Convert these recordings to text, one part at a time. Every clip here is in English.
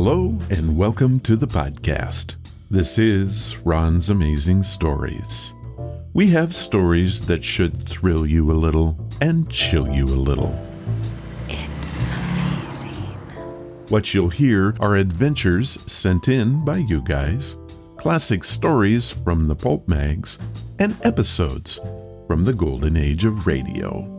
Hello and welcome to the podcast. This is Ron's Amazing Stories. We have stories that should thrill you a little and chill you a little. It's amazing. What you'll hear are adventures sent in by you guys, classic stories from the pulp mags, and episodes from the golden age of radio.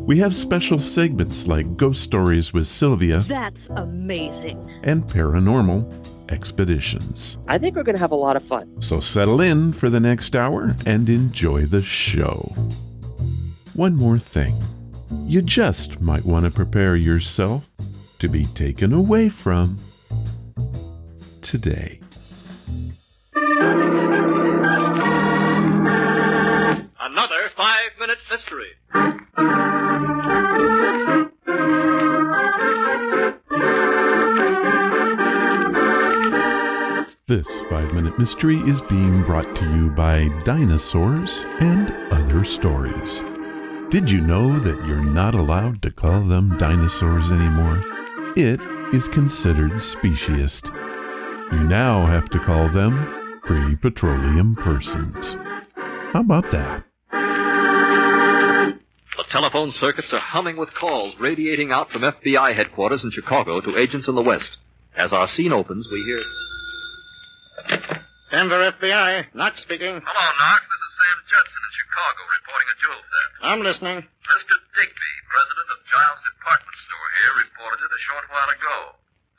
We have special segments like Ghost Stories with Sylvia. That's amazing. And Paranormal Expeditions. I think we're going to have a lot of fun. So settle in for the next hour and enjoy the show. One more thing. You just might want to prepare yourself to be taken away from today. Another 5-minute mystery. This 5-minute mystery is being brought to you by Dinosaurs and Other Stories. Did you know that you're not allowed to call them dinosaurs anymore? It is considered speciesist. You now have to call them pre-petroleum persons. How about that? The telephone circuits are humming with calls radiating out from FBI headquarters in Chicago to agents in the West. As our scene opens, we hear... Denver FBI, Knox speaking. Hello, Knox. This is Sam Judson in Chicago reporting a jewel theft. I'm listening. Mr. Digby, president of Giles Department Store here, reported it a short while ago.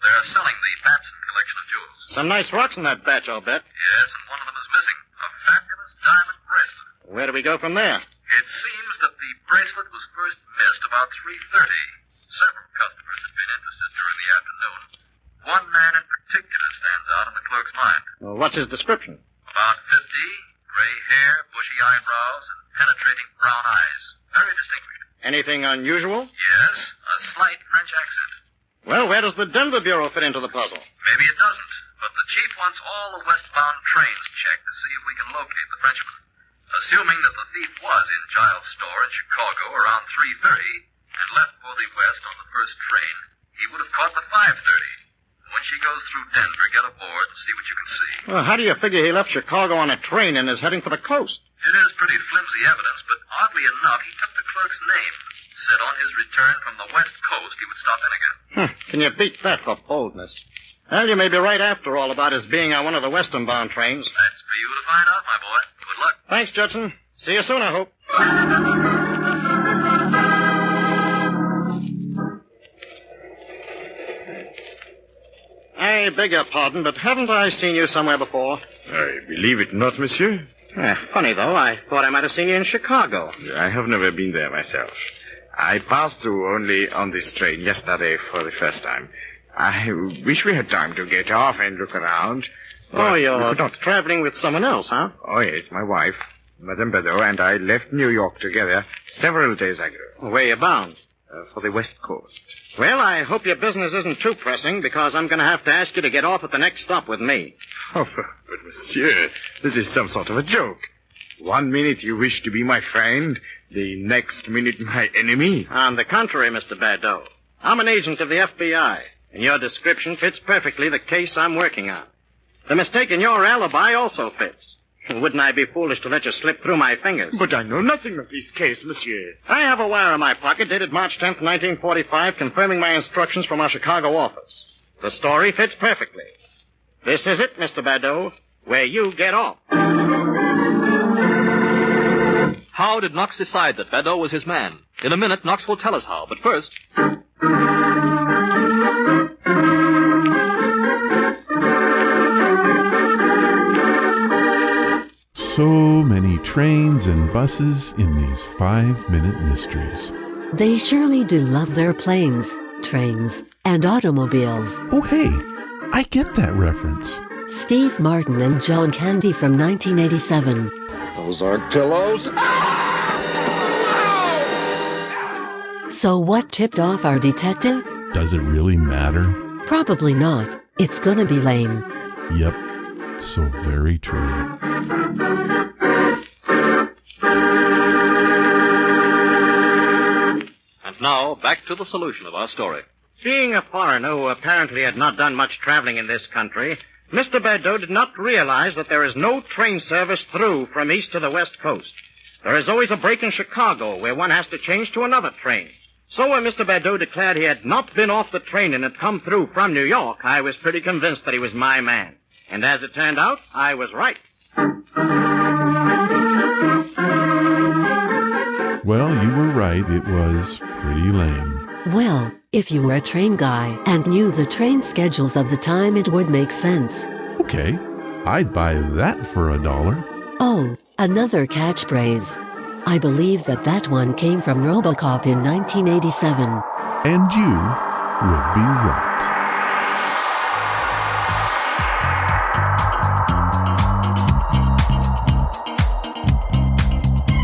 They're selling the Babson collection of jewels. Some nice rocks in that batch, I'll bet. Yes, and one of them is missing. A fabulous diamond bracelet. Where do we go from there? It seems that the bracelet was first missed about 3:30. Several customers have been interested during the afternoon. One man in particular stands out in the clerk's mind. Well, what's his description? About 50, gray hair, bushy eyebrows, and penetrating brown eyes. Very distinguished. Anything unusual? Yes, a slight French accent. Well, where does the Denver Bureau fit into the puzzle? Maybe it doesn't, but the chief wants all the westbound trains checked to see if we can locate the Frenchman. Assuming that the thief was in Giles' store in Chicago around 3:30 and left for the west on the first train, he would have caught the 5:30. When she goes through Denver, get aboard and see what you can see. Well, how do you figure he left Chicago on a train and is heading for the coast? It is pretty flimsy evidence, but oddly enough, he took the clerk's name. Said on his return from the west coast he would stop in again. Can you beat that for boldness? Well, you may be right after all about his being on one of the western-bound trains. That's for you to find out, my boy. Good luck. Thanks, Judson. See you soon, I hope. I beg your pardon, but haven't I seen you somewhere before? I believe it not, monsieur. Funny, though. I thought I might have seen you in Chicago. I have never been there myself. I passed through only on this train yesterday for the first time. I wish we had time to get off and look around. Oh, you're not traveling with someone else, huh? Oh, yes, my wife, Madame Bedeau, and I left New York together several days ago. Where you bound? For the West Coast. Well, I hope your business isn't too pressing, because I'm going to have to ask you to get off at the next stop with me. Oh, but monsieur, this is some sort of a joke. 1 minute you wish to be my friend, the next minute my enemy. On the contrary, Mr. Badeau. I'm an agent of the FBI, and your description fits perfectly the case I'm working on. The mistake in your alibi also fits. Wouldn't I be foolish to let you slip through my fingers? But I know nothing of this case, monsieur. I have a wire in my pocket dated March 10th, 1945, confirming my instructions from our Chicago office. The story fits perfectly. This is it, Mr. Badeau, where you get off. How did Knox decide that Badeau was his man? In a minute, Knox will tell us how, but first... So many trains and buses in these 5-minute mysteries. They surely do love their planes, trains, and automobiles. Oh, hey, I get that reference. Steve Martin and John Candy from 1987. Those aren't pillows. So what tipped off our detective? Does it really matter? Probably not. It's gonna be lame. Yep, so very true. And now, back to the solution of our story. Being a foreigner who apparently had not done much traveling in this country, Mr. Badeau did not realize that there is no train service through from east to the west coast. There is always a break in Chicago where one has to change to another train. So when Mr. Badeau declared he had not been off the train and had come through from New York, I was pretty convinced that he was my man. And as it turned out, I was right. Well, you were right. It was pretty lame. Well, if you were a train guy and knew the train schedules of the time, it would make sense. Okay, I'd buy that for $1. Oh, another catchphrase. I believe that one came from RoboCop in 1987. And you would be right.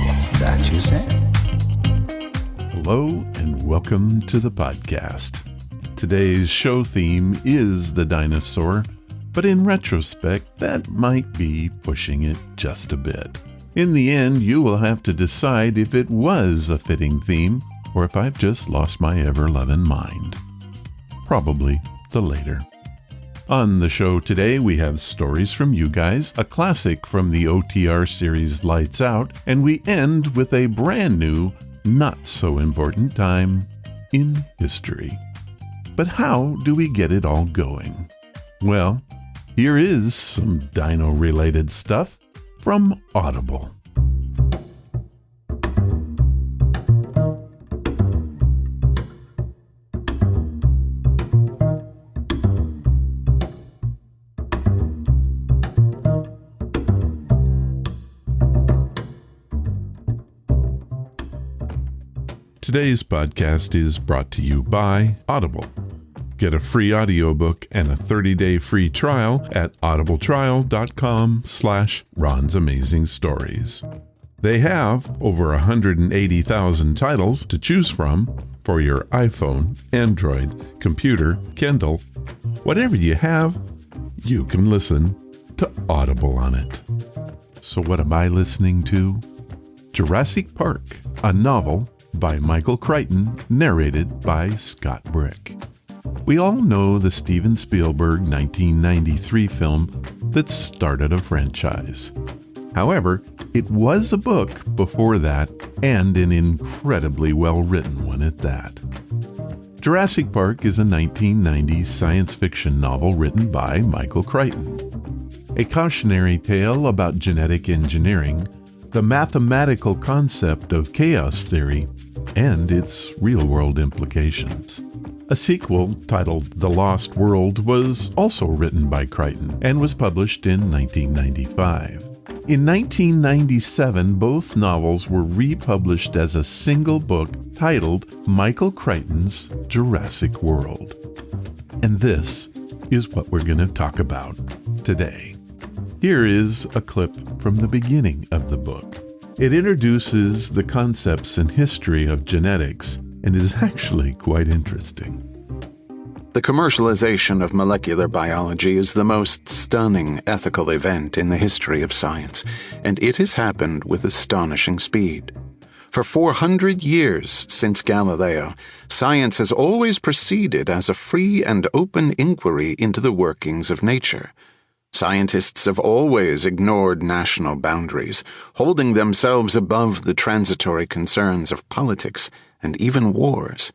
What's that you said? Hello and welcome to the podcast. Today's show theme is the dinosaur, but in retrospect, that might be pushing it just a bit. In the end, you will have to decide if it was a fitting theme or if I've just lost my ever-loving mind. Probably the later. On the show today, we have stories from you guys, a classic from the OTR series Lights Out, and we end with a brand new, not so important time in history. But how do we get it all going? Well, here is some dino-related stuff from Audible. Today's podcast is brought to you by Audible. Get a free audiobook and a 30-day free trial at audibletrial.com/Ron's Amazing Stories. They have over 180,000 titles to choose from for your iPhone, Android, computer, Kindle. Whatever you have, you can listen to Audible on it. So what am I listening to? Jurassic Park, a novel by Michael Crichton, narrated by Scott Brick. We all know the Steven Spielberg 1993 film that started a franchise. However, it was a book before that, and an incredibly well-written one at that. Jurassic Park is a 1990 science fiction novel written by Michael Crichton. A cautionary tale about genetic engineering, the mathematical concept of chaos theory, and its real-world implications. A sequel titled The Lost World was also written by Crichton and was published in 1995. In 1997, both novels were republished as a single book titled Michael Crichton's Jurassic World. And this is what we're going to talk about today. Here is a clip from the beginning of the book. It introduces the concepts and history of genetics and is actually quite interesting. The commercialization of molecular biology is the most stunning ethical event in the history of science, and it has happened with astonishing speed. For 400 years since Galileo, science has always proceeded as a free and open inquiry into the workings of nature. Scientists have always ignored national boundaries, holding themselves above the transitory concerns of politics and even wars.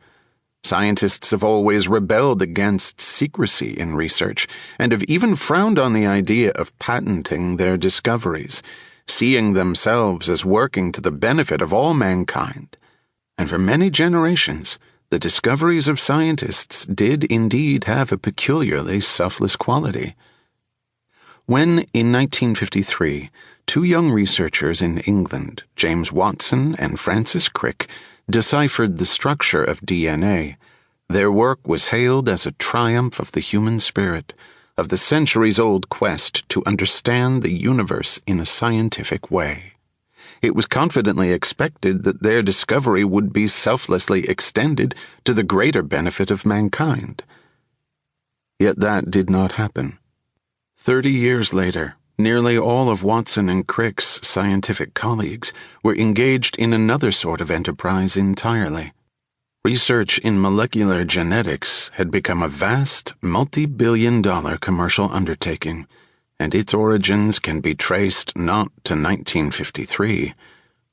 Scientists have always rebelled against secrecy in research and have even frowned on the idea of patenting their discoveries, seeing themselves as working to the benefit of all mankind. And for many generations, the discoveries of scientists did indeed have a peculiarly selfless quality. When, in 1953, two young researchers in England, James Watson and Francis Crick, deciphered the structure of DNA, their work was hailed as a triumph of the human spirit, of the centuries-old quest to understand the universe in a scientific way. It was confidently expected that their discovery would be selflessly extended to the greater benefit of mankind. Yet that did not happen. 30 years later, nearly all of Watson and Crick's scientific colleagues were engaged in another sort of enterprise entirely. Research in molecular genetics had become a vast, multi-billion-dollar commercial undertaking, and its origins can be traced not to 1953,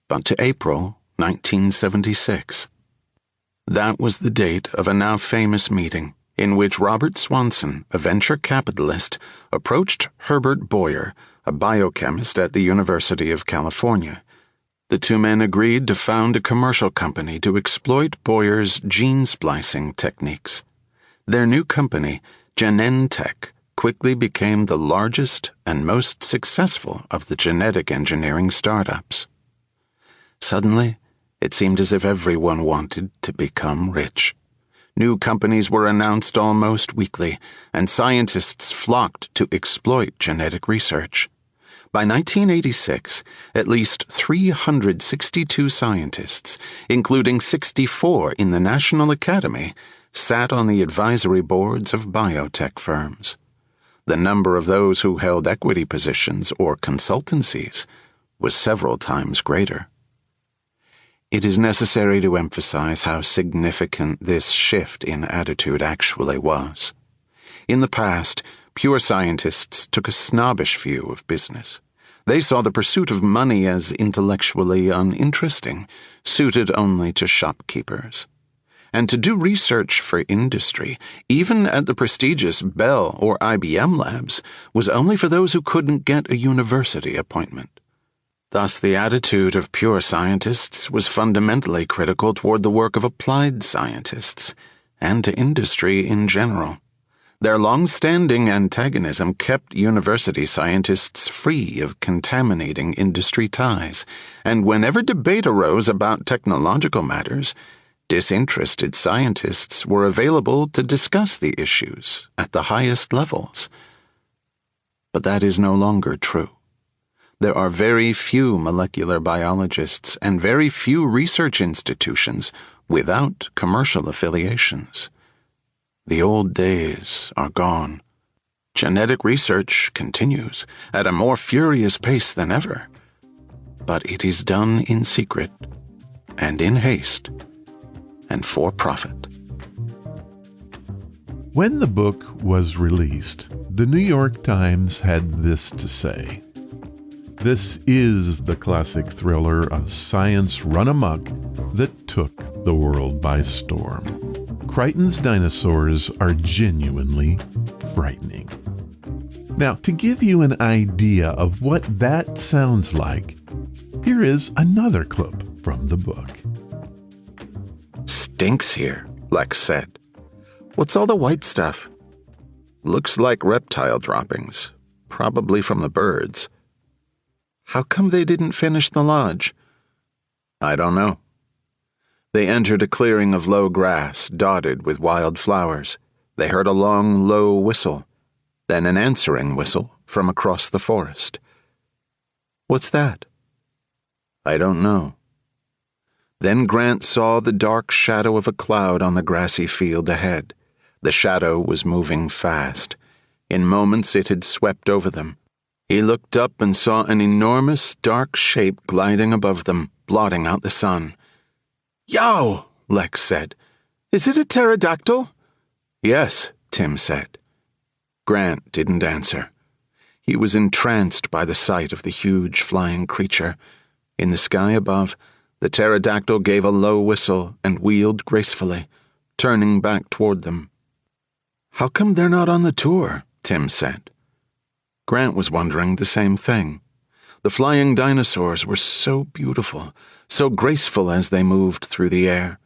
but to April 1976. That was the date of a now famous meeting in which Robert Swanson, a venture capitalist, approached Herbert Boyer, a biochemist at the University of California. The two men agreed to found a commercial company to exploit Boyer's gene splicing techniques. Their new company, Genentech, quickly became the largest and most successful of the genetic engineering startups. Suddenly, it seemed as if everyone wanted to become rich. New companies were announced almost weekly, and scientists flocked to exploit genetic research. By 1986, at least 362 scientists, including 64 in the National Academy, sat on the advisory boards of biotech firms. The number of those who held equity positions or consultancies was several times greater. It is necessary to emphasize how significant this shift in attitude actually was. In the past, pure scientists took a snobbish view of business. They saw the pursuit of money as intellectually uninteresting, suited only to shopkeepers. And to do research for industry, even at the prestigious Bell or IBM labs, was only for those who couldn't get a university appointment. Thus, the attitude of pure scientists was fundamentally critical toward the work of applied scientists, and to industry in general. Their long-standing antagonism kept university scientists free of contaminating industry ties, and whenever debate arose about technological matters, disinterested scientists were available to discuss the issues at the highest levels. But that is no longer true. There are very few molecular biologists and very few research institutions without commercial affiliations. The old days are gone. Genetic research continues at a more furious pace than ever, but it is done in secret and in haste and for profit. When the book was released, the New York Times had this to say: "This is the classic thriller of science run amok that took the world by storm. Crichton's dinosaurs are genuinely frightening." Now, to give you an idea of what that sounds like, here is another clip from the book. "Stinks here," Lex said. "What's all the white stuff?" "Looks like reptile droppings, probably from the birds." "How come they didn't finish the lodge?" "I don't know." They entered a clearing of low grass dotted with wild flowers. They heard a long, low whistle, then an answering whistle from across the forest. "What's that?" "I don't know." Then Grant saw the dark shadow of a cloud on the grassy field ahead. The shadow was moving fast. In moments it had swept over them. He looked up and saw an enormous dark shape gliding above them, blotting out the sun. "Yow!" Lex said. "Is it a pterodactyl?" "Yes," Tim said. Grant didn't answer. He was entranced by the sight of the huge flying creature. In the sky above, the pterodactyl gave a low whistle and wheeled gracefully, turning back toward them. "How come they're not on the tour?" Tim said. Grant was wondering the same thing. The flying dinosaurs were so beautiful, so graceful as they moved through the air.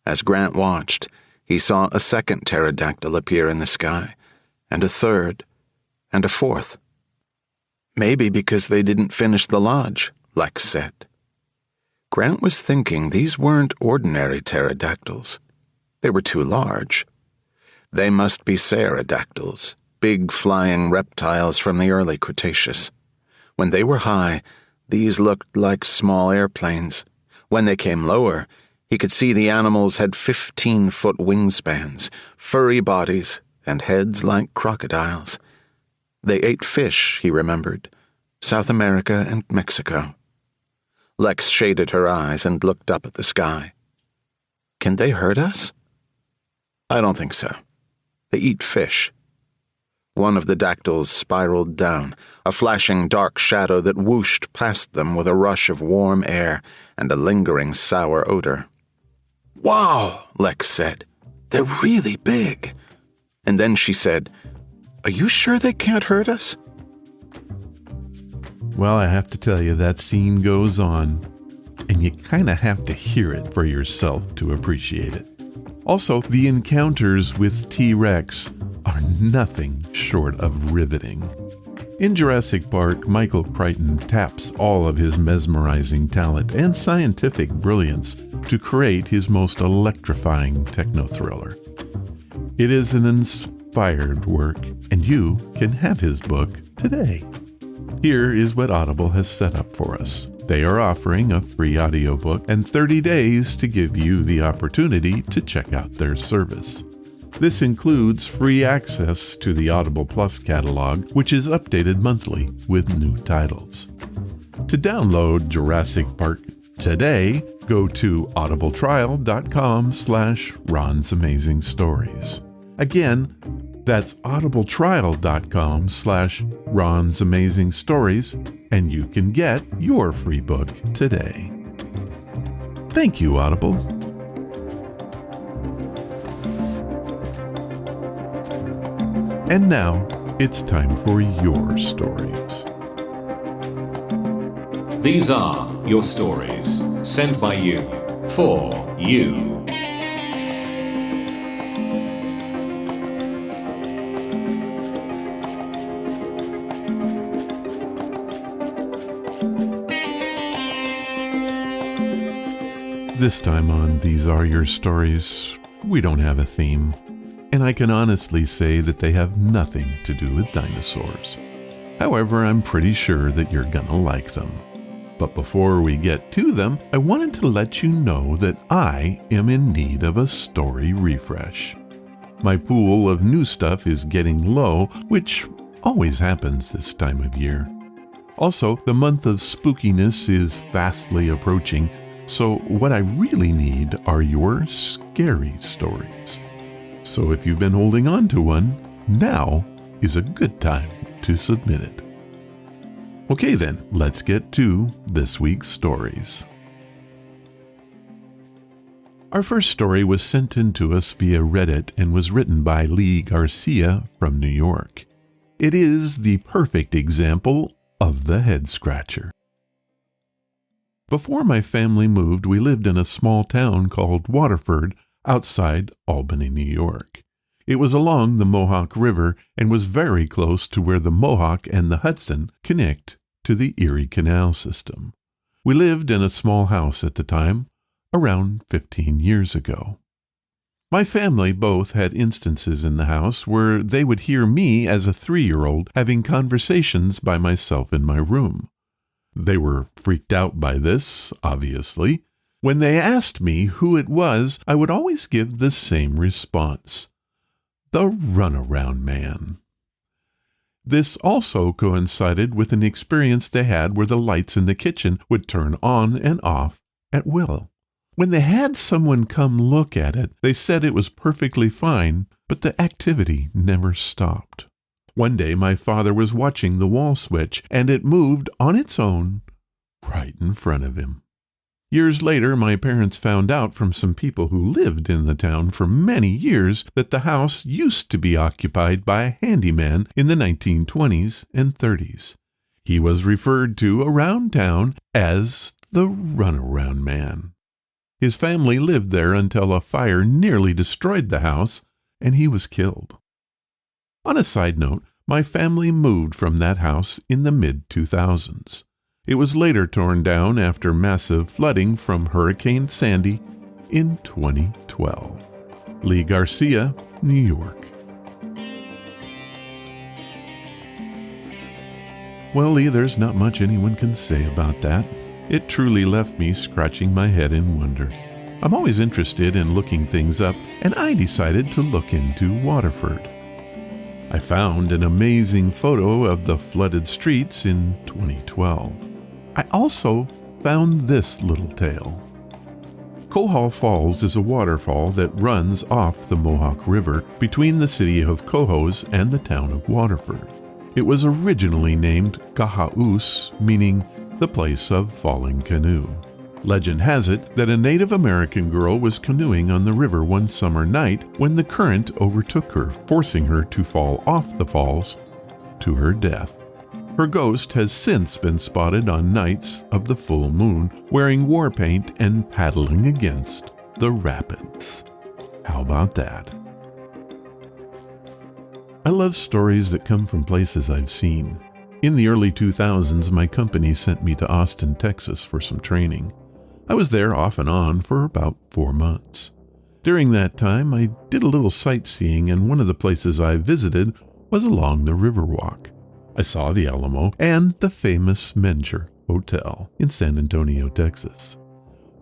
As Grant watched, he saw a second pterodactyl appear in the sky, and a third, and a fourth. "Maybe because they didn't finish the lodge," Lex said. Grant was thinking these weren't ordinary pterodactyls. They were too large. They must be pterodactyls, big flying reptiles from the early Cretaceous. When they were high, these looked like small airplanes. When they came lower, he could see the animals had 15-foot wingspans, furry bodies, and heads like crocodiles. They ate fish, he remembered, South America and Mexico. Lex shaded her eyes and looked up at the sky. Can they hurt us? I don't think so. They eat fish. One of the dactyls spiraled down, a flashing dark shadow that whooshed past them with a rush of warm air and a lingering sour odor. "Wow," Lex said. "They're really big." And then she said, "Are you sure they can't hurt us?" Well, I have to tell you, that scene goes on, and you kind of have to hear it for yourself to appreciate it. Also, the encounters with T-Rex are nothing short of riveting. In Jurassic Park, Michael Crichton taps all of his mesmerizing talent and scientific brilliance to create his most electrifying techno-thriller. It is an inspired work, and you can have his book today. Here is what Audible has set up for us. They are offering a free audiobook and 30 days to give you the opportunity to check out their service. This includes free access to the Audible Plus catalog, which is updated monthly with new titles. To download Jurassic Park today, go to audibletrial.com/Ron's Amazing Stories. Again, that's audibletrial.com/Ron's Amazing Stories, and you can get your free book today. Thank you, Audible. And now, it's time for your stories. These are your stories, sent by you, for you. This time on These Are Your Stories, we don't have a theme, and I can honestly say that they have nothing to do with dinosaurs. However, I'm pretty sure that you're gonna like them. But before we get to them, I wanted to let you know that I am in need of a story refresh. My pool of new stuff is getting low, which always happens this time of year. Also, the month of spookiness is fastly approaching, so what I really need are your scary stories. So if you've been holding on to one, now is a good time to submit it. Okay then, let's get to this week's stories. Our first story was sent in to us via Reddit and was written by Lee Garcia from New York. It is the perfect example of the head scratcher. Before my family moved, we lived in a small town called Waterford outside Albany, New York. It was along the Mohawk River and was very close to where the Mohawk and the Hudson connect to the Erie Canal system. We lived in a small house at the time, around 15 years ago. My family both had instances in the house where they would hear me as a 3-year-old having conversations by myself in my room. They were freaked out by this, obviously. When they asked me who it was, I would always give the same response: the runaround man. This also coincided with an experience they had where the lights in the kitchen would turn on and off at will. When they had someone come look at it, they said it was perfectly fine, but the activity never stopped. One day my father was watching the wall switch, and it moved on its own right in front of him. Years later, my parents found out from some people who lived in the town for many years that the house used to be occupied by a handyman in the 1920s and 30s. He was referred to around town as the runaround man. His family lived there until a fire nearly destroyed the house, and he was killed. On a side note, my family moved from that house in the mid-2000s. It was later torn down after massive flooding from Hurricane Sandy in 2012. Lee Garcia, New York. Well, Lee, there's not much anyone can say about that. It truly left me scratching my head in wonder. I'm always interested in looking things up, and I decided to look into Waterford. I found an amazing photo of the flooded streets in 2012. I also found this little tale. Cohall Falls is a waterfall that runs off the Mohawk River between the city of Cohoes and the town of Waterford. It was originally named Kahaus, meaning the place of falling canoe. Legend has it that a Native American girl was canoeing on the river one summer night when the current overtook her, forcing her to fall off the falls to her death. Her ghost has since been spotted on nights of the full moon, wearing war paint and paddling against the rapids. How about that? I love stories that come from places I've seen. In the early 2000s, my company sent me to Austin, Texas for some training. I was there off and on for about 4 months. During that time, I did a little sightseeing, and one of the places I visited was along the Riverwalk. I saw the Alamo and the famous Menger Hotel in San Antonio, Texas.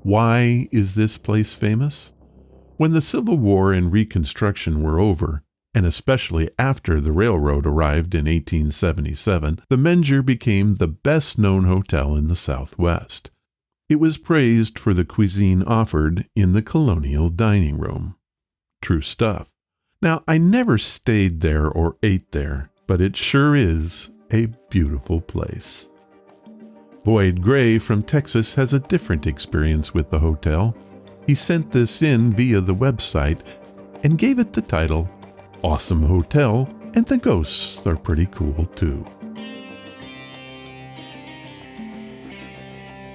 Why is this place famous? When the Civil War and Reconstruction were over, and especially after the railroad arrived in 1877, the Menger became the best-known hotel in the Southwest. It was praised for the cuisine offered in the colonial dining room. True stuff. Now, I never stayed there or ate there, but it sure is a beautiful place. Boyd Gray from Texas has a different experience with the hotel. He sent this in via the website and gave it the title, Awesome Hotel, and the ghosts are pretty cool too.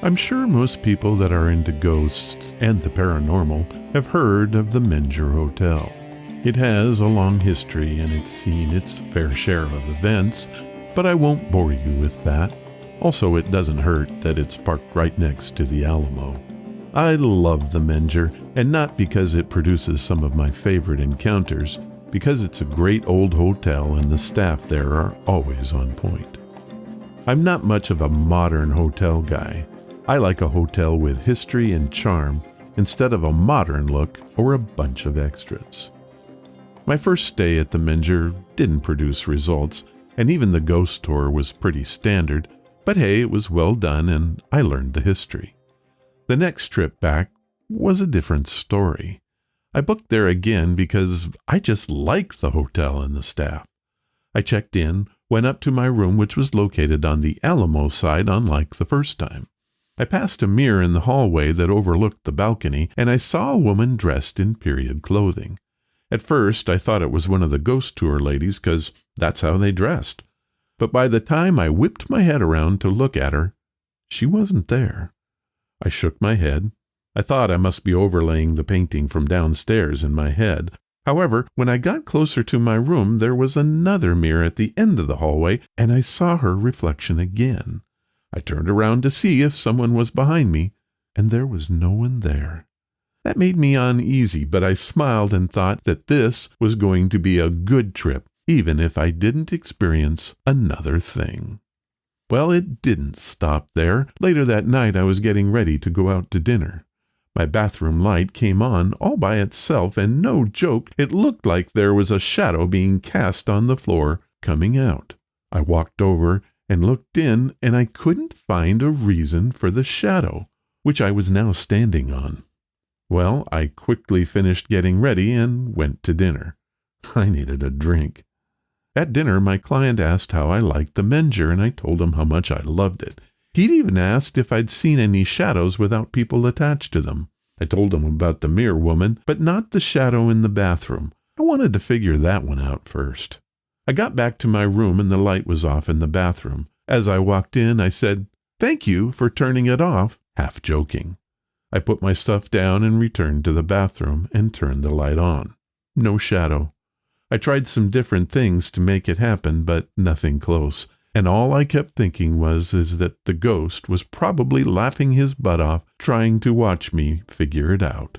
I'm sure most people that are into ghosts and the paranormal have heard of the Menger Hotel. It has a long history and it's seen its fair share of events, but I won't bore you with that. Also, it doesn't hurt that it's parked right next to the Alamo. I love the Menger, and not because it produces some of my favorite encounters, because it's a great old hotel and the staff there are always on point. I'm not much of a modern hotel guy. I like a hotel with history and charm instead of a modern look or a bunch of extras. My first stay at the Menger didn't produce results, and even the ghost tour was pretty standard, but hey, it was well done and I learned the history. The next trip back was a different story. I booked there again because I just like the hotel and the staff. I checked in, went up to my room, which was located on the Alamo side, unlike the first time. I passed a mirror in the hallway that overlooked the balcony, and I saw a woman dressed in period clothing. At first, I thought it was one of the ghost tour ladies because that's how they dressed. But by the time I whipped my head around to look at her, she wasn't there. I shook my head. I thought I must be overlaying the painting from downstairs in my head. However, when I got closer to my room, there was another mirror at the end of the hallway, and I saw her reflection again. I turned around to see if someone was behind me, and there was no one there. That made me uneasy, but I smiled and thought that this was going to be a good trip, even if I didn't experience another thing. Well, it didn't stop there. Later that night, I was getting ready to go out to dinner. My bathroom light came on all by itself, and no joke, it looked like there was a shadow being cast on the floor coming out. I walked over and looked in, and I couldn't find a reason for the shadow, which I was now standing on. Well, I quickly finished getting ready and went to dinner. I needed a drink. At dinner, my client asked how I liked the Menger, and I told him how much I loved it. He'd even asked if I'd seen any shadows without people attached to them. I told him about the mirror woman, but not the shadow in the bathroom. I wanted to figure that one out first. I got back to my room and the light was off in the bathroom. As I walked in, I said, "Thank you for turning it off," half joking. I put my stuff down and returned to the bathroom and turned the light on. No shadow. I tried some different things to make it happen, but nothing close. And all I kept thinking is that the ghost was probably laughing his butt off trying to watch me figure it out.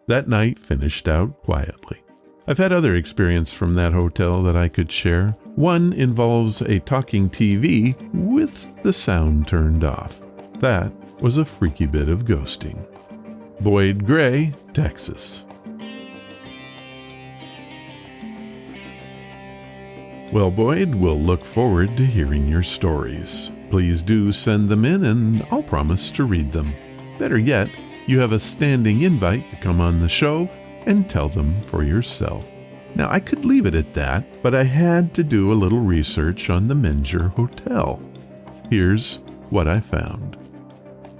That night finished out quietly. I've had other experience from that hotel that I could share. One involves a talking TV with the sound turned off. That was a freaky bit of ghosting. Boyd Gray, Texas. Well, Boyd, we'll look forward to hearing your stories. Please do send them in and I'll promise to read them. Better yet, you have a standing invite to come on the show and tell them for yourself. Now, I could leave it at that, but I had to do a little research on the Menger Hotel. Here's what I found.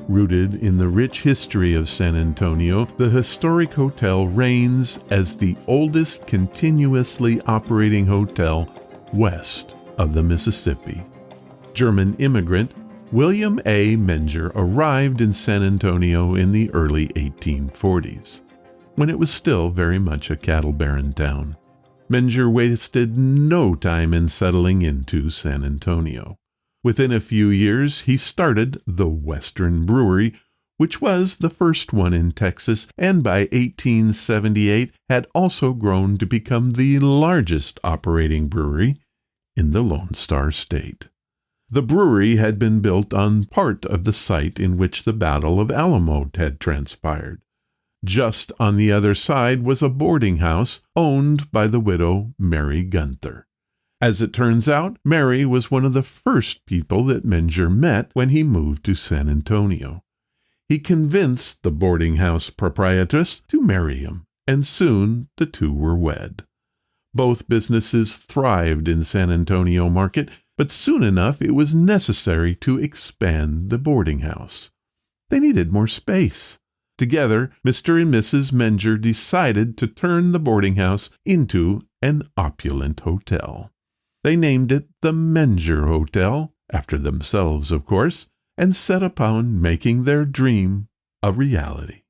Rooted in the rich history of San Antonio, the historic hotel reigns as the oldest continuously operating hotel west of the Mississippi. German immigrant William A. Menger arrived in San Antonio in the early 1840s, when it was still very much a cattle-barren town. Menger wasted no time in settling into San Antonio. Within a few years, he started the Western Brewery, which was the first one in Texas, and by 1878 had also grown to become the largest operating brewery in the Lone Star State. The brewery had been built on part of the site in which the Battle of Alamo had transpired. Just on the other side was a boarding house owned by the widow Mary Gunther. As it turns out, Mary was one of the first people that Menger met when he moved to San Antonio. He convinced the boarding house proprietress to marry him, and soon the two were wed. Both businesses thrived in San Antonio market, but soon enough it was necessary to expand the boarding house. They needed more space. Together, Mr. and Mrs. Menger decided to turn the boarding house into an opulent hotel. They named it the Menger Hotel, after themselves, of course, and set upon making their dream a reality.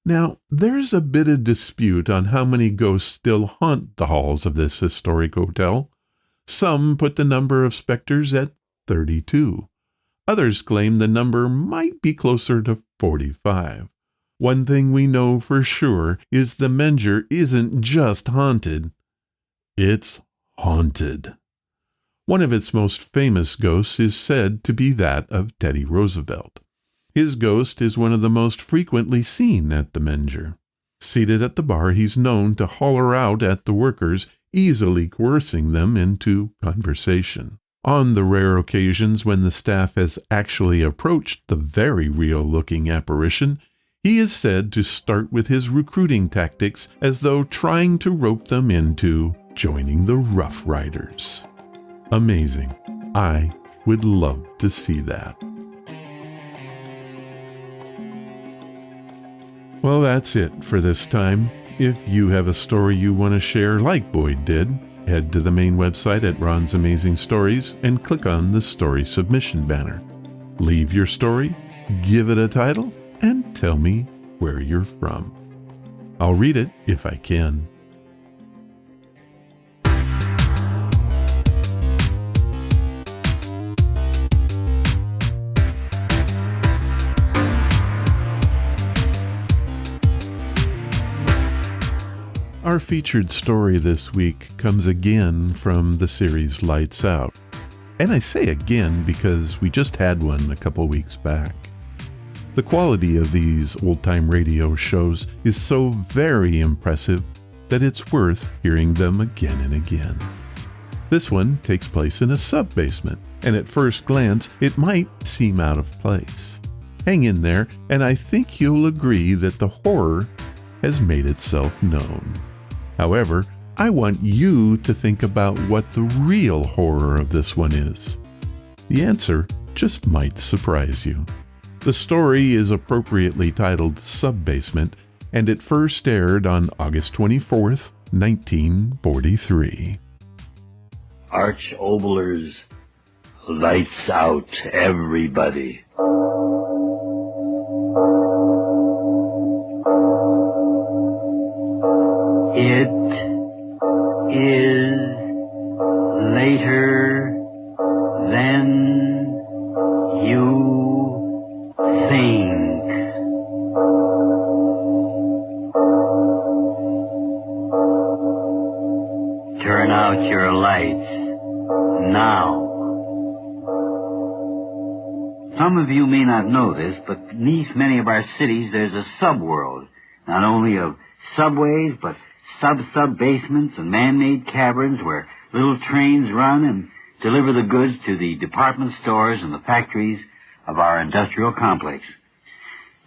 Now, there's a bit of dispute on how many ghosts still haunt the halls of this historic hotel. Some put the number of specters at 32. Others claim the number might be closer to 45. One thing we know for sure is the Menger isn't just haunted, it's haunted. One of its most famous ghosts is said to be that of Teddy Roosevelt. His ghost is one of the most frequently seen at the Menger. Seated at the bar, he's known to holler out at the workers, easily coercing them into conversation. On the rare occasions when the staff has actually approached the very real-looking apparition, he is said to start with his recruiting tactics as though trying to rope them into joining the Rough Riders. Amazing. I would love to see that. Well, that's it for this time. If you have a story you want to share like Boyd did, head to the main website at Ron's Amazing Stories and click on the story submission banner. Leave your story, give it a title, and tell me where you're from. I'll read it if I can. Our featured story this week comes again from the series Lights Out. And I say again because we just had one a couple weeks back. The quality of these old-time radio shows is so very impressive that it's worth hearing them again and again. This one takes place in a sub-basement, and at first glance, it might seem out of place. Hang in there, and I think you'll agree that the horror has made itself known. However, I want you to think about what the real horror of this one is. The answer just might surprise you. The story is appropriately titled Sub-Basement, and it first aired on August 24th, 1943. Arch Obler's Lights Out, everybody. It is later than you think. Turn out your lights now. Some of you may not know this, but beneath many of our cities there's a subworld, not only of subways, but sub-basements and man-made caverns where little trains run and deliver the goods to the department stores and the factories of our industrial complex.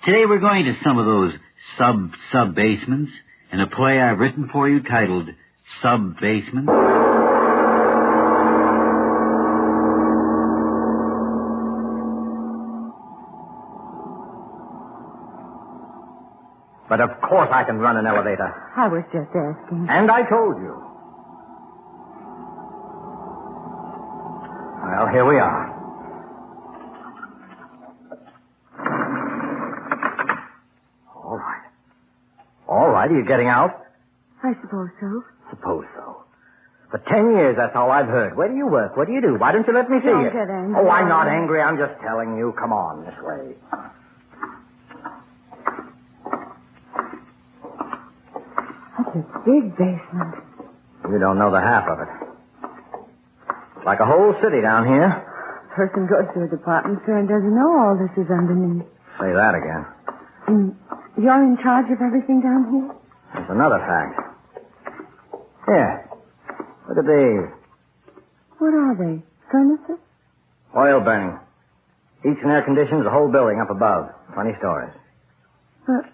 Today we're going to some of those sub-basements in a play I've written for you titled Sub-Basement. But of course I can run an elevator. I was just asking. And I told you. Well, here we are. All right, are you getting out? I suppose so. Suppose so. For 10 years, that's all I've heard. Where do you work? What do you do? Why don't you let me see Don't you? get angry. Oh, I'm not angry. I'm just telling you. Come on, this way. That's a big basement. You don't know the half of it. It's like a whole city down here. A person goes to a department store and doesn't know all this is underneath. Say that again. And you're in charge of everything down here? That's another fact. Here. Look at these. What are they? Furnaces? Oil burning. Each and air conditions the whole building up above. 20 stories. But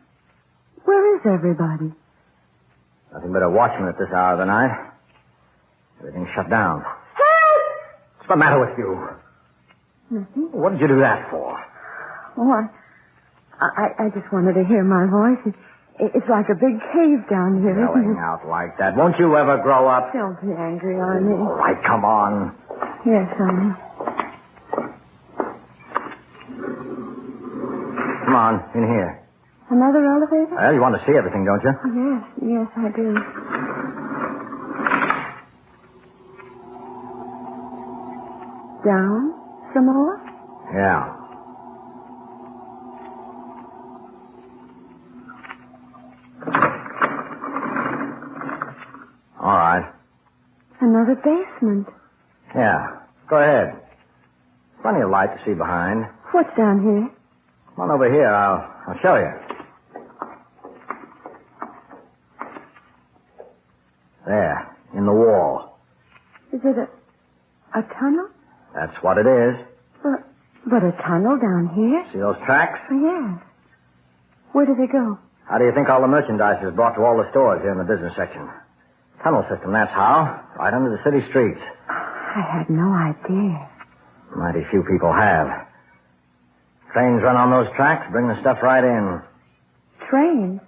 where is everybody? Nothing but a watchman at this hour of the night. Everything's shut down. Help! What's the matter with you? Nothing. What did you do that for? Oh, I just wanted to hear my voice. It's like a big cave down here, isn't Yelling it? out like that. Won't you ever grow up? Don't be angry on me. All right, come on. Yes, honey. Come on, in here. Another elevator? Well, you want to see everything, don't you? Yes, I do. Down some more? Yeah. All right. Another basement. Yeah. Go ahead. Plenty of light to see behind. What's down here? Come on over here. I'll show you. There, in the wall. Is it a tunnel? That's what it is. But a tunnel down here? See those tracks? Yes. Where do they go? How do you think all the merchandise is brought to all the stores here in the business section? Tunnel system, that's how. Right under the city streets. I had no idea. Mighty few people have. Trains run on those tracks, bring the stuff right in. Trains?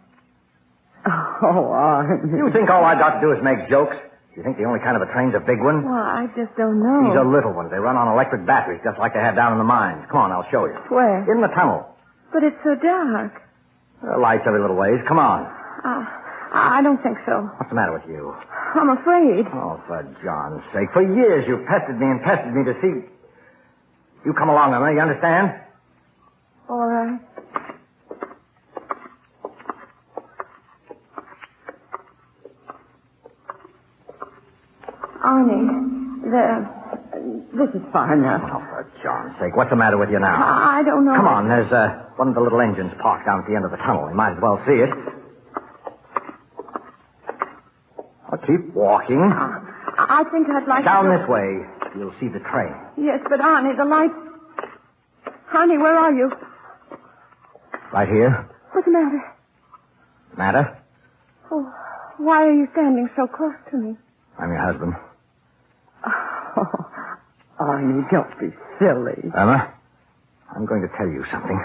Oh, Arnie. You think all I got to do is make jokes? You think the only kind of a train's a big one? Well, I just don't know. These are little ones. They run on electric batteries, just like they have down in the mines. Come on, I'll show you. Where? In the tunnel. But it's so dark. There are lights every little ways. Come on. I don't think so. What's the matter with you? I'm afraid. Oh, for John's sake. For years you've pestered me to see... You come along, Emma. You understand? All right. Arnie, this is far enough. Oh, for John's sake. What's the matter with you now? I don't know. Come on. There's one of the little engines parked down at the end of the tunnel. You might as well see it. I'll keep walking. I think I'd like down to... this way. You'll see the train. Yes, but Arnie, the light... Arnie, where are you? Right here. What's the matter? Matter? Oh, why are you standing so close to me? I'm your husband. Oh, Arnie, don't be silly. Emma, I'm going to tell you something.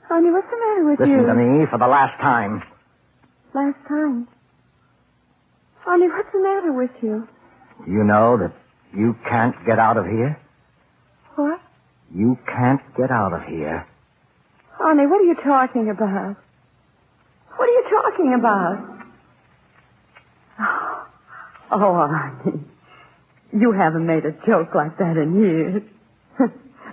Arnie, what's the matter with you? Listen to me for the last time. Last time? Arnie, what's the matter with you? Do you know that you can't get out of here? What? You can't get out of here. Arnie, what are you talking about? What are you talking about? Oh, Arnie. You haven't made a joke like that in years.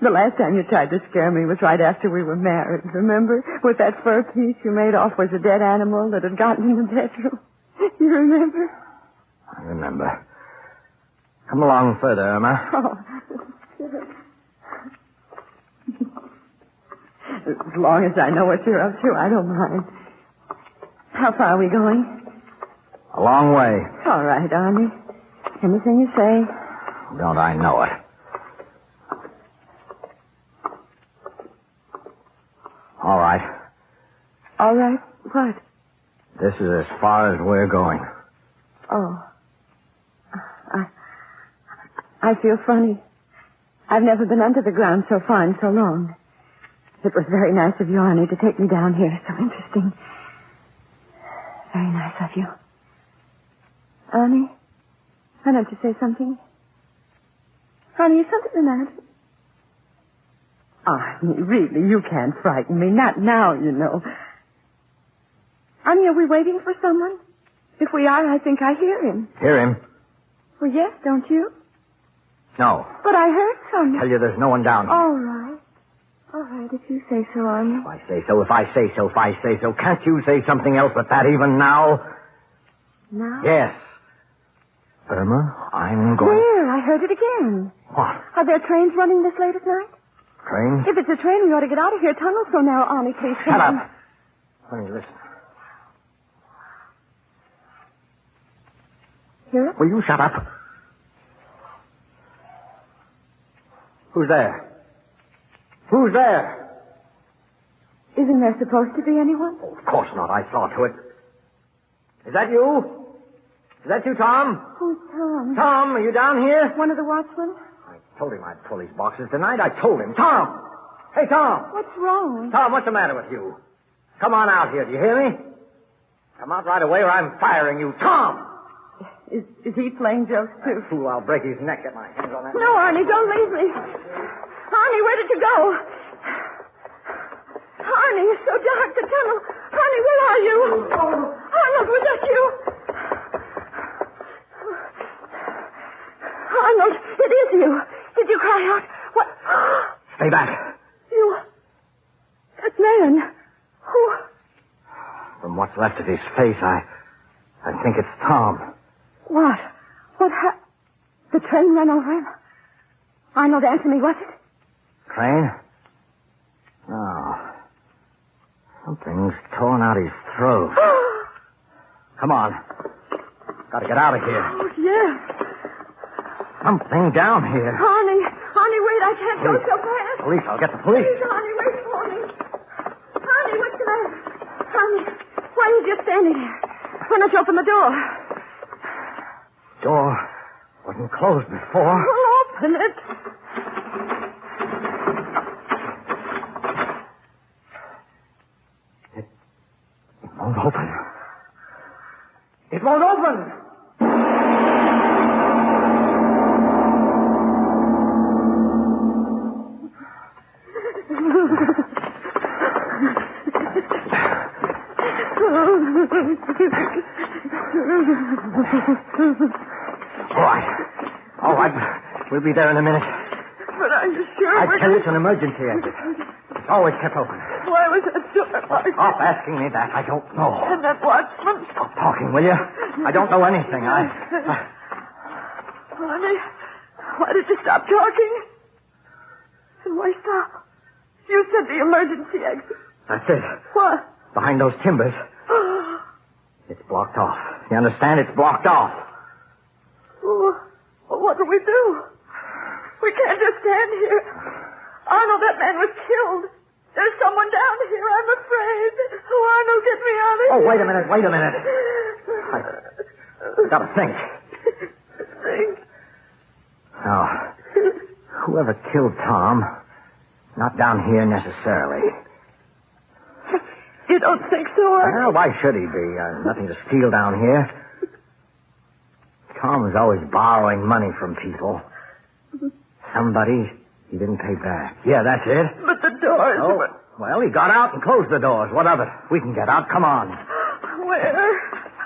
The last time you tried to scare me was right after we were married, remember? With that fur piece you made off was a dead animal that had gotten in the bedroom. You remember? I remember. Come along further, Emma. Oh. As long as I know what you're up to, I don't mind. How far are we going? A long way. All right, Arnie. Anything you say. Don't I know it? All right. All right. What? This is as far as we're going. Oh. I feel funny. I've never been under the ground so far in so long. It was very nice of you, Arnie, to take me down here. So interesting. Very nice of you. Arnie, why don't you say something? Arnie, is something the matter? Arnie, really, you can't frighten me. Not now, you know. Arnie, are we waiting for someone? If we are, I think I hear him. Hear him? Well, yes, don't you? No. But I heard someone. Tell you there's no one down here. All right. All right, if you say so, Arnie. If I say so, if I say so, if I say so. Can't you say something else but that even now? Now? Yes. Irma, I'm going... There, I heard it again. What? Are there trains running this late at night? Train? If it's a train, we ought to get out of here. Tunnel's so narrow, Arnie, please. Shut up. Let me listen. Hear it? Will you shut up? Who's there? Who's there? Isn't there supposed to be anyone? Oh, of course not. I saw to it. Is that you? Is that you, Tom? Who's Tom? Tom, are you down here? One of the watchmen? I told him I'd pull these boxes tonight. I told him. Tom! Hey, Tom! What's wrong? Tom, what's the matter with you? Come on out here. Do you hear me? Come out right away or I'm firing you. Tom! Is he playing jokes, too? Fool, I'll break his neck. Get my hands on that. No, Arnie, don't leave me. Arnie, where did you go? Arnie, it's so dark, the tunnel. Arnie, where are you? Arnold, was that you? Arnold, it is you. Did you cry out? What? Stay back. You... That man. Who? From what's left of his face, I think it's Tom. What? What happened? The train ran over him? Arnold, answer me, was it? Train? No. Something's torn out his throat. Come on. Gotta get out of here. Oh, yes. Something down here. Arnie, wait, I can't go so fast. Police, I'll get the police. Please, Arnie, wait for me. Arnie, what's the matter? Arnie, why are you just standing there? Why don't you open the door? Door wasn't closed before. Well, open it. It won't open. It won't open! All right. We'll be there in a minute. But are you sure? I tell you, it's an emergency exit. It's always kept open. Why was that door locked? Stop asking me that. I don't know. And that watchman? Stop talking, will you? I don't know anything. Arnie, why did you stop talking? And why stop? You said the emergency exit. That's it. What? Behind those timbers. It's blocked off. You understand? It's blocked off. Well, what do we do? We can't just stand here. Arnold, that man was killed. There's someone down here. I'm afraid. Oh, Arnold, get me out of here. Oh, wait a minute. I gotta think. Think? Now, whoever killed Tom, not down here necessarily. You don't think so, Arnold? Well, why should he be? Nothing to steal down here. Tom was always borrowing money from people. Somebody he didn't pay back. Yeah, that's it. But the doors... Oh, well, he got out and closed the doors. What of it? We can get out. Come on. Where?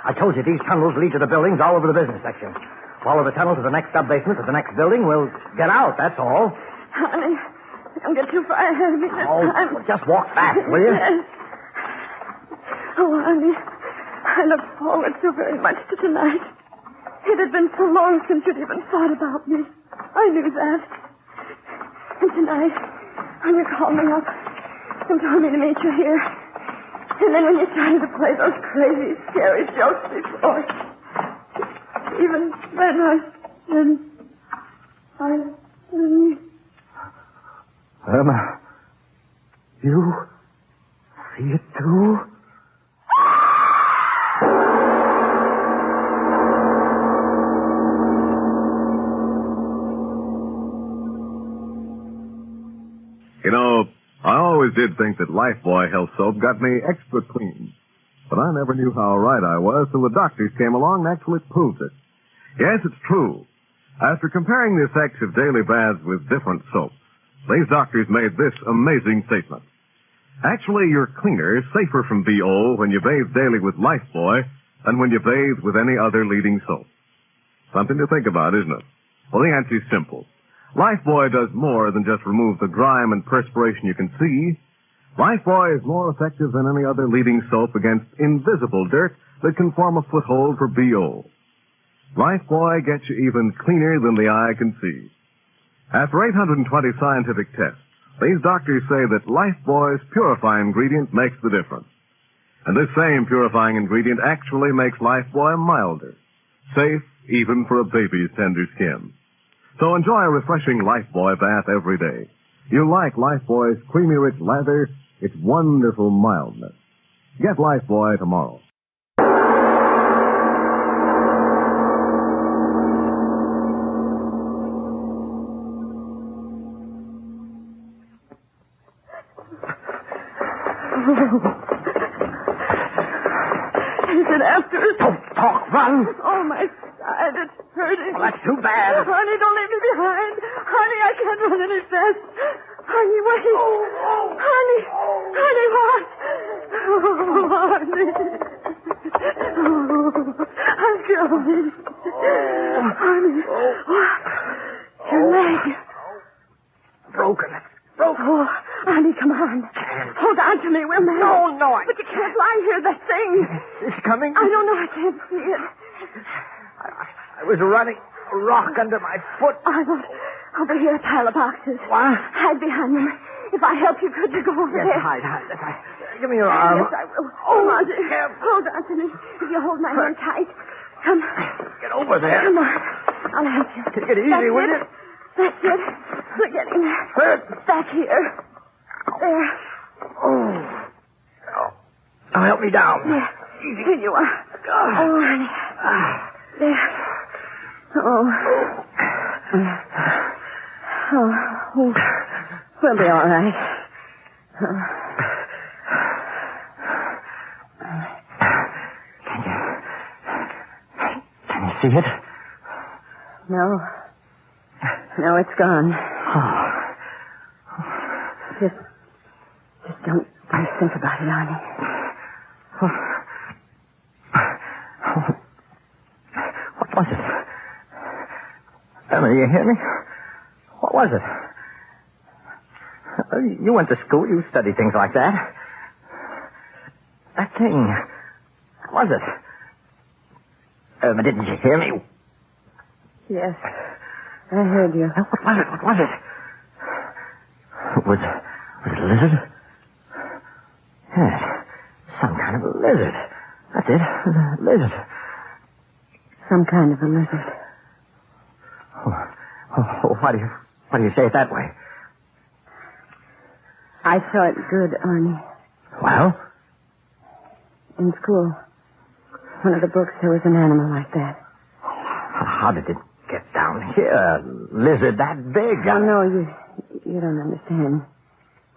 I told you these tunnels lead to the buildings all over the business section. Follow the tunnel to the next sub-basement, to the next building. We'll get out, that's all. Honey, don't get too far ahead of me this time. Well, just walk fast, will you? Yes. Oh, honey, I look forward so very much to tonight. It had been so long since you'd even thought about me. I knew that. And tonight, when you called me up and told me to meet you here, and then when you started to play those crazy, scary jokes before, even then Irma, you see it too? did think that Lifebuoy Health Soap got me extra clean. But I never knew how right I was till the doctors came along and actually proved it. Yes, it's true. After comparing the effects of daily baths with different soaps, these doctors made this amazing statement. Actually, you're cleaner, safer from BO when you bathe daily with Lifebuoy than when you bathe with any other leading soap. Something to think about, isn't it? Well, the answer's simple. Lifebuoy does more than just remove the grime and perspiration you can see. Lifebuoy is more effective than any other leading soap against invisible dirt that can form a foothold for BO. Lifebuoy gets you even cleaner than the eye can see. After 820 scientific tests, these doctors say that Lifebuoy's purifying ingredient makes the difference. And this same purifying ingredient actually makes Lifebuoy milder, safe even for a baby's tender skin. So enjoy a refreshing Lifebuoy bath every day. You like Lifebuoy's creamy rich lather, its wonderful mildness. Get Lifebuoy tomorrow. Is it after us? Don't talk, run! Oh, my side, it's hurting. Well, that's too bad. Honey, don't leave me behind. Honey, I can't run any faster. Honey, wait. Honey. Honey, what? Oh, honey. I'm going. Honey. What? Your leg. Broken. Oh, honey, come on. Hold on to me, will you? No, But you can't lie here, that thing. It's coming? I don't know, I can't see it. I was running. A rock under my foot. Over here, a pile of boxes. What? Hide behind them. If I help you, could you go over there? Yes, hide. Give me your arm. Yes, I will. Come on, dear. Hold on to me. If you hold my hand tight. Come. Get over there. Come on. I'll help you. Take it easy, will you? That's it. We're getting there. Where? Back here. There. Oh. Now help me down. There. Here you are. Oh, honey. There. Oh. We'll be all right. Can you see it? No. No, it's gone. Just don't think about it, honey. What was it? Emily, you hear me? What was it? You went to school. You studied things like that. That thing. What was it? Irma, didn't you hear me? Yes. I heard you. What was it? Was it a lizard? Yes. Some kind of a lizard. That's it. A lizard. Some kind of a lizard. Why do you say it that way? I saw it good, Arnie. Well? In school. One of the books, there was an animal like that. How did it get down here? A lizard that big? Oh, no, you don't understand.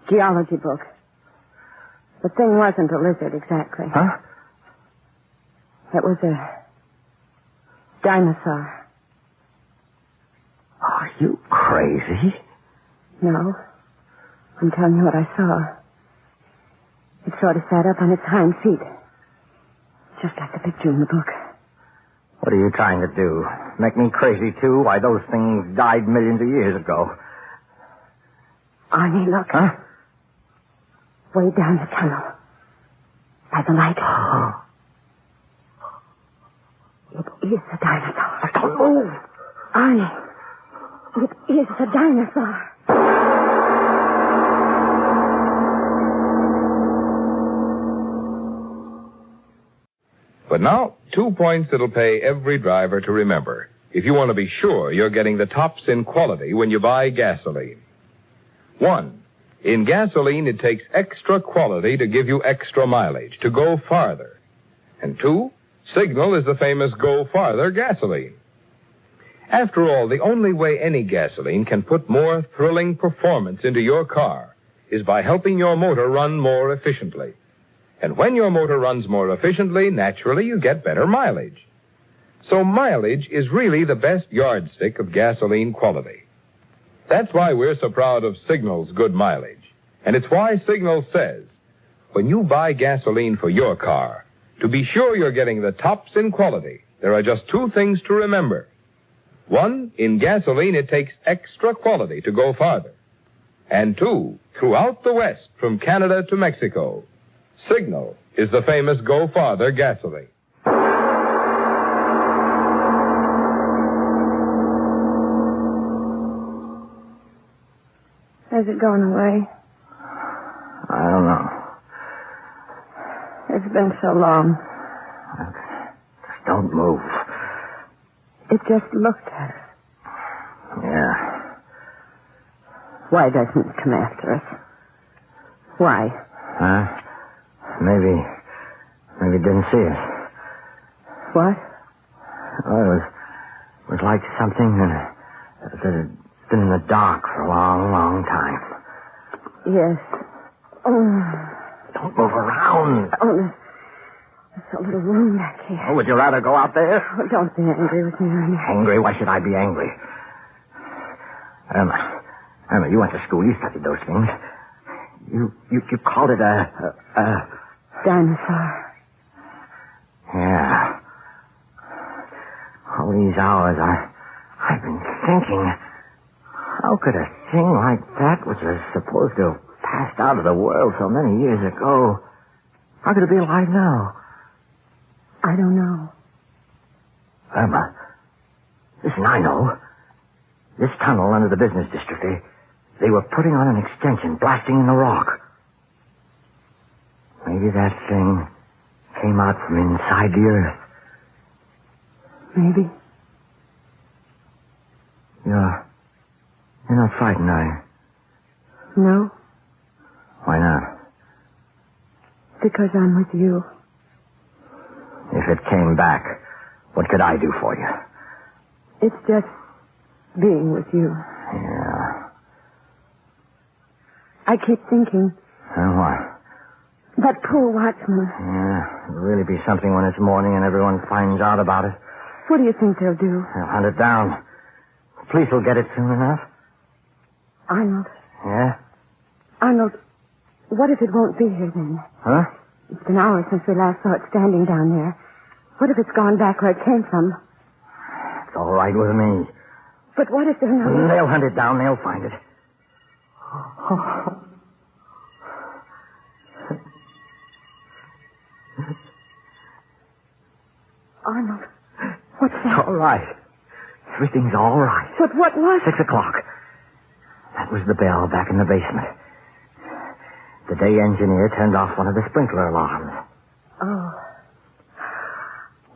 Geology book. The thing wasn't a lizard, exactly. Huh? It was a dinosaur. Are you crazy? No. I'm telling you what I saw. It sort of sat up on its hind feet. Just like the picture in the book. What are you trying to do? Make me crazy, too? Why, those things died millions of years ago. Arnie, look. Huh? Way down the tunnel. By the light. It is a dinosaur. Don't move. Arnie, it is a dinosaur. But now, 2 points that'll pay every driver to remember if you want to be sure you're getting the tops in quality when you buy gasoline. 1, in gasoline, it takes extra quality to give you extra mileage, to go farther. And 2, Signal is the famous Go Farther gasoline. After all, the only way any gasoline can put more thrilling performance into your car is by helping your motor run more efficiently. And when your motor runs more efficiently, naturally you get better mileage. So mileage is really the best yardstick of gasoline quality. That's why we're so proud of Signal's good mileage. And it's why Signal says, when you buy gasoline for your car, to be sure you're getting the tops in quality, there are just two things to remember. One, in gasoline, it takes extra quality to go farther. And two, throughout the West, from Canada to Mexico, Signal is the famous Go Farther gasoline. Has it gone away? I don't know. It's been so long. Just don't move. It just looked at us. Yeah. Why doesn't it come after us? Why? Maybe it didn't see us. What? Oh, it was like something that had been in the dark for a long, long time. Yes. Oh. Don't move around. Oh, there's a little room back here. Oh, would you rather go out there? Oh, don't be angry with me, Ernie. Angry? Why should I be angry? Irma, you went to school. You studied those things. You called it a dinosaur. Yeah. All these hours I've been thinking, how could a thing like that, which was supposed to have passed out of the world so many years ago, how could it be alive now? I don't know. Irma, listen, I know. This tunnel under the business district, they were putting on an extension, blasting in the rock. Maybe that thing came out from inside the earth. Maybe. You're not frightened, are you? No. Why not? Because I'm with you. If it came back, what could I do for you? It's just being with you. Yeah. I keep thinking. What? That poor watchman. Yeah, it'll really be something when it's morning and everyone finds out about it. What do you think they'll do? They'll hunt it down. The police will get it soon enough. Arnold. Yeah? Arnold, what if it won't be here then? Huh? It's been hours since we last saw it standing down there. What if it's gone back where it came from? It's all right with me. But what if they're not... They'll hunt it down. They'll find it. Arnold, what's that? It's all right. Everything's all right. But what was it? 6 o'clock. That was the bell back in the basement. The day engineer turned off one of the sprinkler alarms. Oh.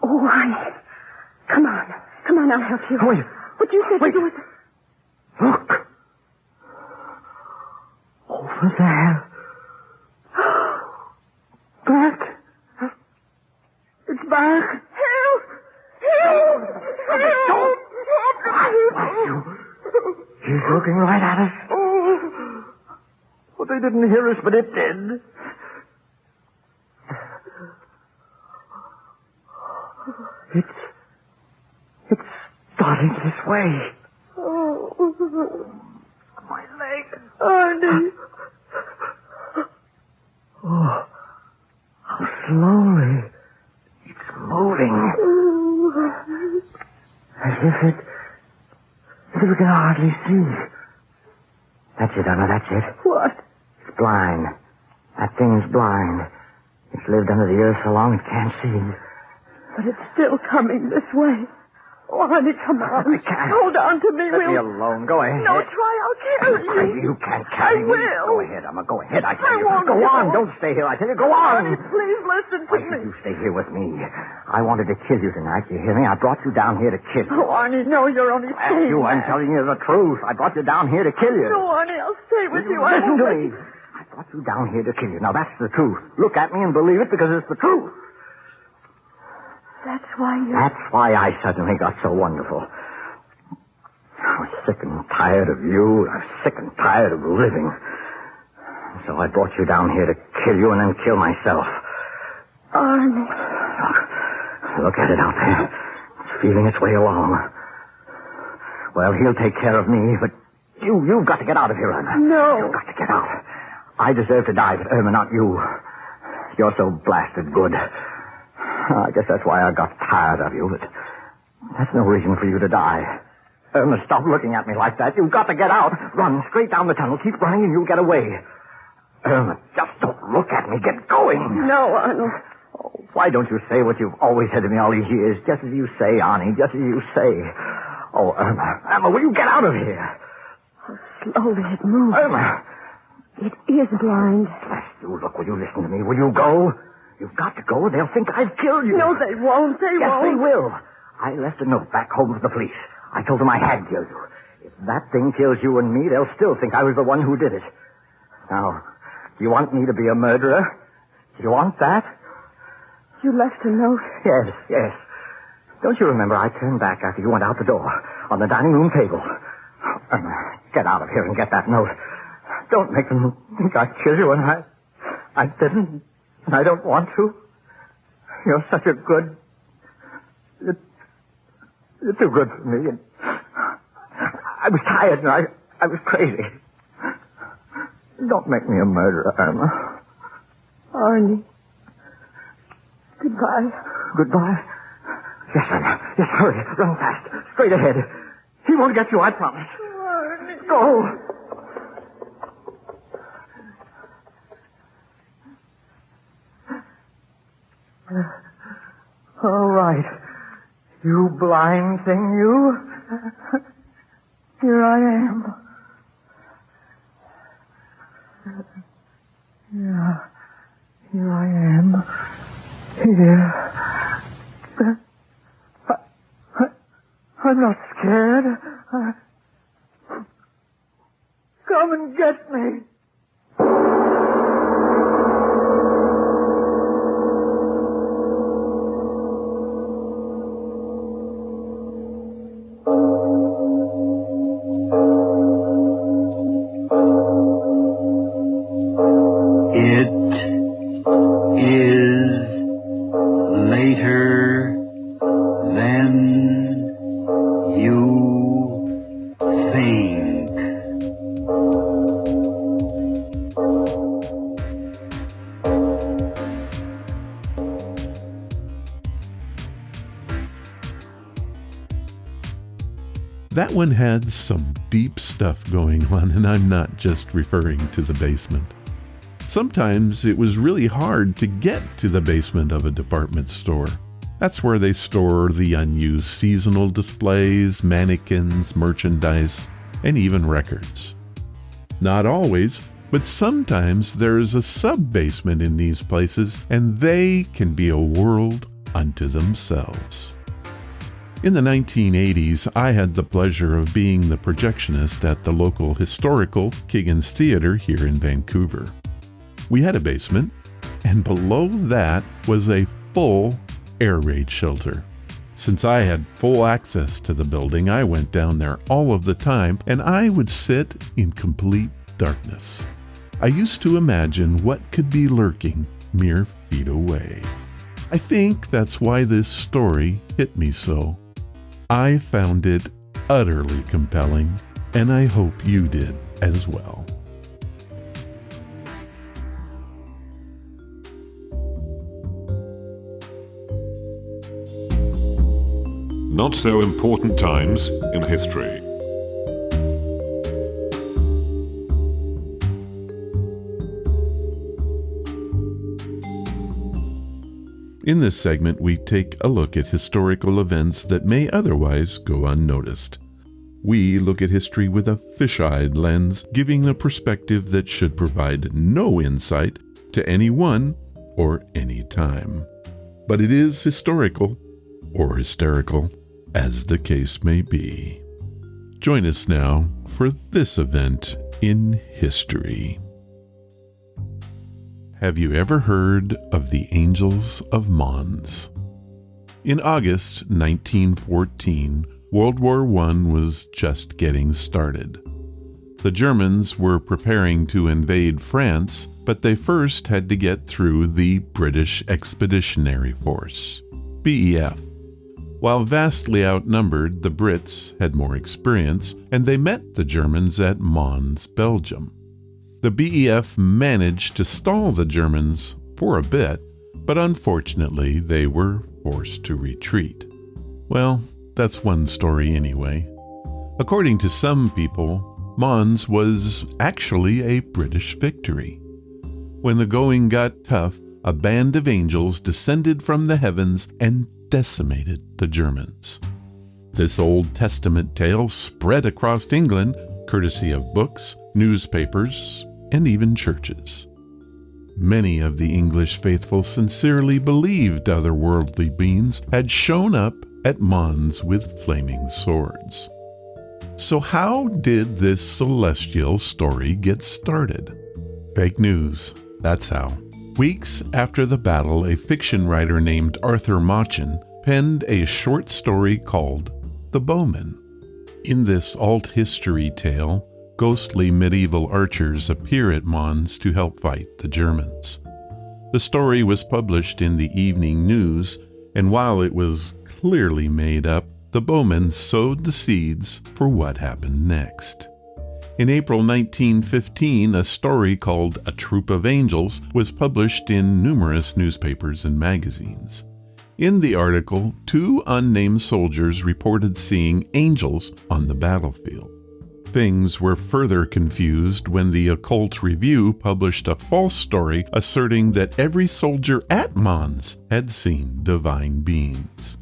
Oh, honey. Come on. Come on, I'll help you. Wait. What you said Wait. to do with... Look. Over there. Back. It's back. Help! Help! Help! He's looking right at us. Well, they didn't hear us, but it did. It's starting this way. Oh. My leg. Arnie. Oh, how slowly it's moving. As if we can hardly see. That's it, Anna, that's it. What? It's blind. That thing's blind. It's lived under the earth so long it can't see. But it's still coming this way. Oh, honey, come on. I can't. Hold on to me. Let me alone. Go ahead. No, try. I'll carry you. You can't carry me. I will. Go ahead, Emma. Go ahead. I tell you. won't Go go. on. Don't stay here. I tell you. Go on. Honey, please listen to Why me. should you stay here with me? I wanted to kill you tonight. You hear me? I brought you down here to kill you. Oh, Arnie, no, you're only saying I'm telling you the truth. I brought you down here to kill you. No, Arnie, I'll stay with you. Listen to me. I brought you down here to kill you. Now, that's the truth. Look at me and believe it because it's the truth. That's why you... That's why I suddenly got so wonderful. I was sick and tired of you. I was sick and tired of living. So I brought you down here to kill you and then kill myself. Arnie. Look at it out there. It's feeling its way along. Well, he'll take care of me, but you've got to get out of here, Irma. No. You've got to get out. I deserve to die, but Irma, not you. You're so blasted good. I guess that's why I got tired of you, but that's no reason for you to die. Irma, stop looking at me like that. You've got to get out. Run straight down the tunnel. Keep running and you'll get away. Irma, just don't look at me. Get going. No, Arnold. Oh, why don't you say what you've always said to me all these years? Just as you say, Arnie. Just as you say. Oh, Irma, will you get out of here? Oh, slowly it moves. Irma. It is blind. Bless you. Look, will you listen to me? Will you go? You've got to go. They'll think I've killed you. No, they won't. They yes, won't. Yes, they will. I left a note back home for the police. I told them I had killed you. If that thing kills you and me, they'll still think I was the one who did it. Now, do you want me to be a murderer? Do you want that? You left a note? Yes. Don't you remember I turned back after you went out the door on the dining room table? Get out of here and get that note. Don't make them think I killed you, and I didn't, and I don't want to. You're such a good... You're too good for me, and I was tired, and I was crazy. Don't make me a murderer, Irma. Arnie. Goodbye. Goodbye? Yes, Irma. Yes, hurry. Run fast. Straight ahead. He won't get you, I promise. Arnie. Go. All right. You blind thing, you. Here I am. Yeah. Here I am. Here. I'm not scared. Come and get me. That one had some deep stuff going on, and I'm not just referring to the basement. Sometimes it was really hard to get to the basement of a department store. That's where they store the unused seasonal displays, mannequins, merchandise, and even records. Not always, but sometimes there is a sub-basement in these places, and they can be a world unto themselves. In the 1980s, I had the pleasure of being the projectionist at the local historical Kiggins Theatre here in Vancouver. We had a basement, and below that was a full air raid shelter. Since I had full access to the building, I went down there all of the time, and I would sit in complete darkness. I used to imagine what could be lurking mere feet away. I think that's why this story hit me so. I found it utterly compelling, and I hope you did as well. Not so important times in history. In this segment, we take a look at historical events that may otherwise go unnoticed. We look at history with a fish-eyed lens, giving a perspective that should provide no insight to anyone or any time. But it is historical, or hysterical, as the case may be. Join us now for this event in history. Have you ever heard of the Angels of Mons? In August 1914, World War I was just getting started. The Germans were preparing to invade France, but they first had to get through the British Expeditionary Force, BEF. While vastly outnumbered, the Brits had more experience, and they met the Germans at Mons, Belgium. The BEF managed to stall the Germans for a bit, but unfortunately they were forced to retreat. Well, that's one story anyway. According to some people, Mons was actually a British victory. When the going got tough, a band of angels descended from the heavens and decimated the Germans. This Old Testament tale spread across England, courtesy of books, newspapers, and even churches. Many of the English faithful sincerely believed otherworldly beings had shown up at Mons with flaming swords. So how did this celestial story get started? Fake news, that's how. Weeks after the battle, a fiction writer named Arthur Machen penned a short story called The Bowmen. In this alt history tale, ghostly medieval archers appear at Mons to help fight the Germans. The story was published in the Evening News, and while it was clearly made up, the Bowmen sowed the seeds for what happened next. In April 1915, a story called A Troop of Angels was published in numerous newspapers and magazines. In the article, 2 unnamed soldiers reported seeing angels on the battlefield. Things were further confused when the Occult Review published a false story asserting that every soldier at Mons had seen divine beings.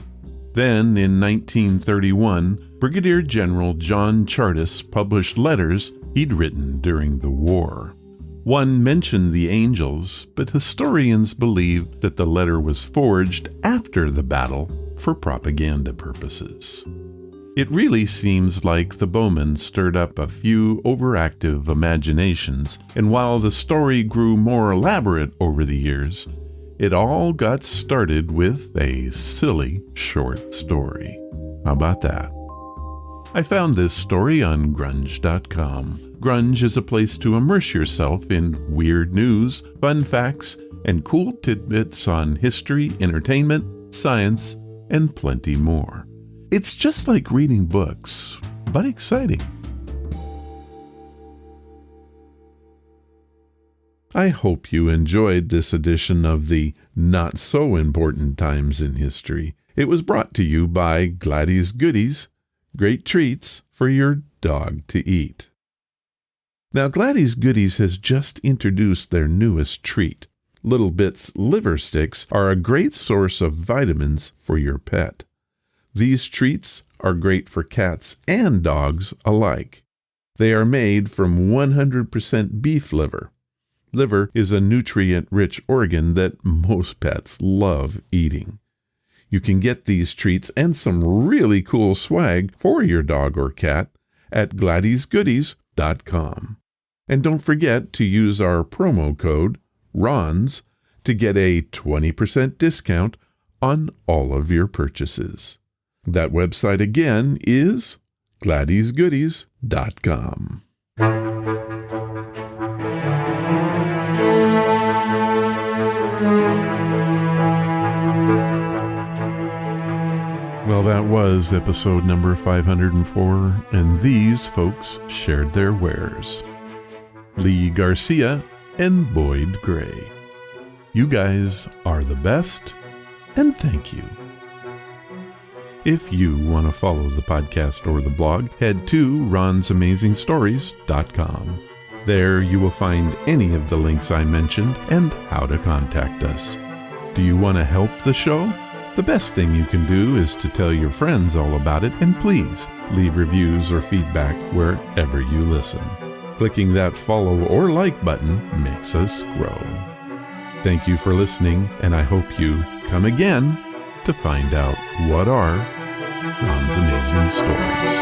Then, in 1931, Brigadier General John Chartis published letters he'd written during the war. One mentioned the angels, but historians believe that the letter was forged after the battle for propaganda purposes. It really seems like the Bowmen stirred up a few overactive imaginations, and while the story grew more elaborate over the years, it all got started with a silly short story. How about that? I found this story on grunge.com. Grunge is a place to immerse yourself in weird news, fun facts, and cool tidbits on history, entertainment, science, and plenty more. It's just like reading books, but exciting. I hope you enjoyed this edition of the Not So Important Times in History. It was brought to you by Gladys Goodies, great treats for your dog to eat. Now, Gladys Goodies has just introduced their newest treat. Little Bits liver sticks are a great source of vitamins for your pet. These treats are great for cats and dogs alike. They are made from 100% beef liver. Liver is a nutrient-rich organ that most pets love eating. You can get these treats and some really cool swag for your dog or cat at GladysGoodies.com. And don't forget to use our promo code RONS to get a 20% discount on all of your purchases. That website again is GladysGoodies.com. Well, that was episode number 504, and these folks shared their wares. Lee Garcia and Boyd Gray. You guys are the best, and thank you. If you want to follow the podcast or the blog, head to ronsamazingstories.com. There you will find any of the links I mentioned and how to contact us. Do you want to help the show? The best thing you can do is to tell your friends all about it, and please leave reviews or feedback wherever you listen. Clicking that follow or like button makes us grow. Thank you for listening, and I hope you come again to find out what are Ron's Amazing Stories.